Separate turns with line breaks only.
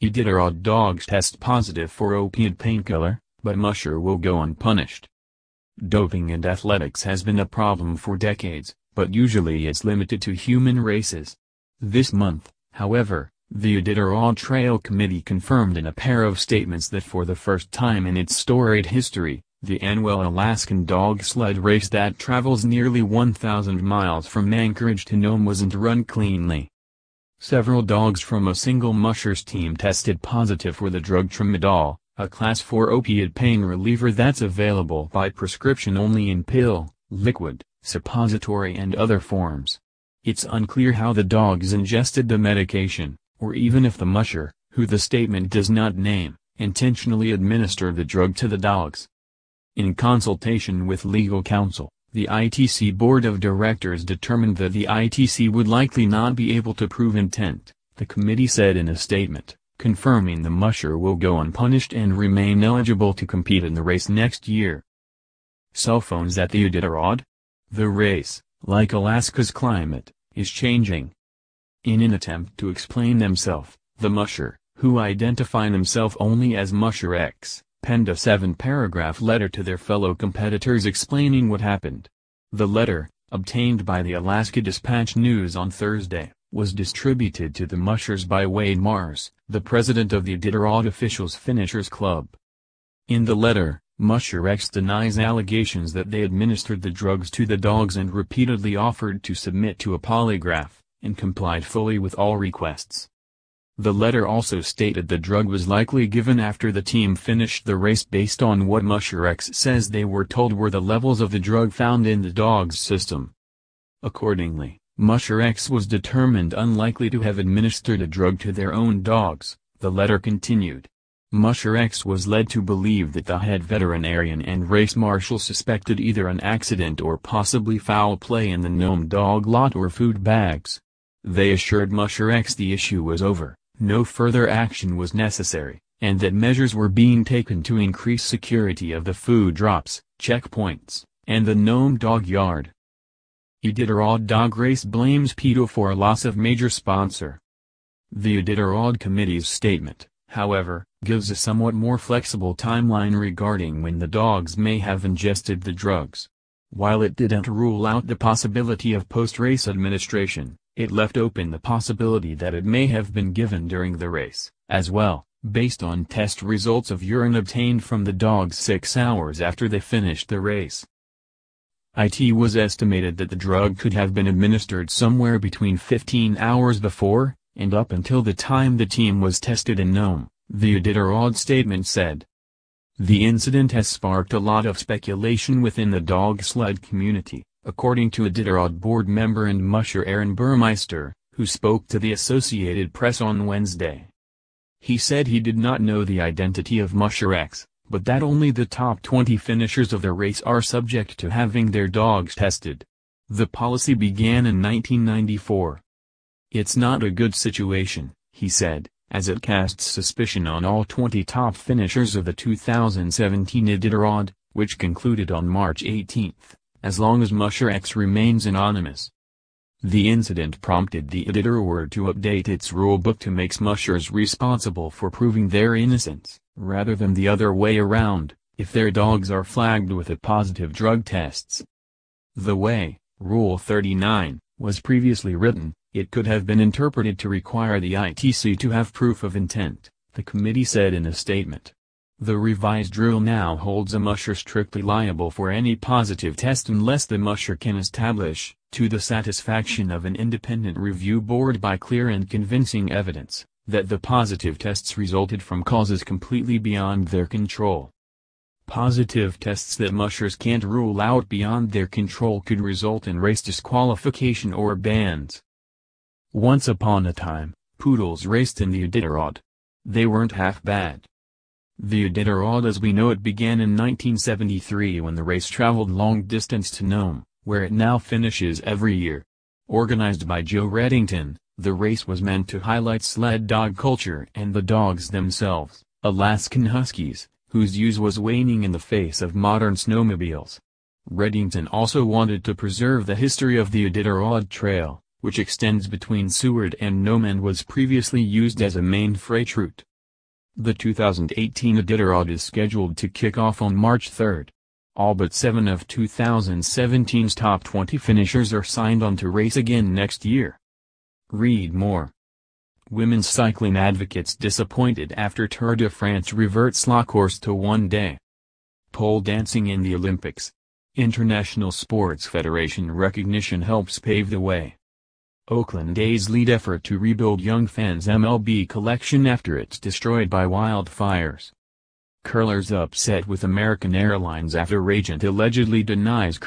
Iditarod dogs test positive for opioid painkiller, but musher will go unpunished. Doping in athletics has been a problem for decades, but usually it's limited to human races. This month, however, the Iditarod Trail Committee confirmed in a pair of statements that for the first time in its storied history, the annual Alaskan dog sled race that travels nearly 1,000 miles from Anchorage to Nome wasn't run cleanly. Several dogs from a single mushers team tested positive for the drug tramadol, a class 4 opioid pain reliever that's available by prescription only in pill, liquid, suppository and other forms. It's unclear how the dogs ingested the medication, or even if the musher, who the statement does not name, intentionally administered the drug to the dogs. In consultation with legal counsel, the ITC Board of Directors determined that the ITC would likely not be able to prove intent, the committee said in a statement, confirming the musher will go unpunished and remain eligible to compete in the race next year. Cell phones at the Iditarod? The race, like Alaska's climate, is changing. In an attempt to explain themselves, the musher, who identify themselves only as Musher X, penned a 7-paragraph letter to their fellow competitors explaining what happened. The letter, obtained by the Alaska Dispatch News on Thursday, was distributed to the mushers by Wade Mars, the president of the Iditarod Officials Finishers Club. In the letter, Musher X denies allegations that they administered the drugs to the dogs and repeatedly offered to submit to a polygraph, and complied fully with all requests. The letter also stated the drug was likely given after the team finished the race based on what Musher X says they were told were the levels of the drug found in the dog's system. Accordingly, Musher X was determined unlikely to have administered a drug to their own dogs, the letter continued. Musher X was led to believe that the head veterinarian and race marshal suspected either an accident or possibly foul play in the Nome dog lot or food bags. They assured Musher X the issue was over, no further action was necessary, and that measures were being taken to increase security of the food drops, checkpoints, and the Nome dog yard. Iditarod dog race blames PETA for loss of major sponsor. The Iditarod Committee's statement, however, gives a somewhat more flexible timeline regarding when the dogs may have ingested the drugs. While it didn't rule out the possibility of post-race administration, it left open the possibility that it may have been given during the race, as well, based on test results of urine obtained from the dogs 6 hours after they finished the race. It was estimated that the drug could have been administered somewhere between 15 hours before, and up until the time the team was tested in Nome, the Iditarod statement said. The incident has sparked a lot of speculation within the dog sled community, according to Iditarod board member and musher Aaron Burmeister, who spoke to the Associated Press on Wednesday. He said he did not know the identity of Musher X, but that only the top 20 finishers of the race are subject to having their dogs tested. The policy began in 1994. It's not a good situation, he said, as it casts suspicion on all 20 top finishers of the 2017 Iditarod, which concluded on March 18, as long as Musher X remains anonymous. The incident prompted the Iditarod to update its rulebook to make mushers responsible for proving their innocence, rather than the other way around, if their dogs are flagged with a positive drug tests. The way Rule 39 was previously written, it could have been interpreted to require the ITC to have proof of intent, the committee said in a statement. The revised rule now holds a musher strictly liable for any positive test unless the musher can establish, to the satisfaction of an independent review board by clear and convincing evidence, that the positive tests resulted from causes completely beyond their control. Positive tests that mushers can't rule out beyond their control could result in race disqualification or bans. Once upon a time, poodles raced in the Iditarod. They weren't half bad. The Iditarod as we know it began in 1973 when the race traveled long distance to Nome, where it now finishes every year. Organized by Joe Reddington, the race was meant to highlight sled dog culture and the dogs themselves, Alaskan Huskies, whose use was waning in the face of modern snowmobiles. Reddington also wanted to preserve the history of the Iditarod Trail, which extends between Seward and Nome and was previously used as a main freight route. The 2018 Iditarod is scheduled to kick off on March 3. All but 7 of 2017's top 20 finishers are signed on to race again next year. Read more. Women's cycling advocates disappointed after Tour de France reverts la course to one day. Pole dancing in the Olympics. International Sports Federation recognition helps pave the way. Oakland A's lead effort to rebuild young fans' MLB collection after it's destroyed by wildfires. Curlers upset with American Airlines after agent allegedly denies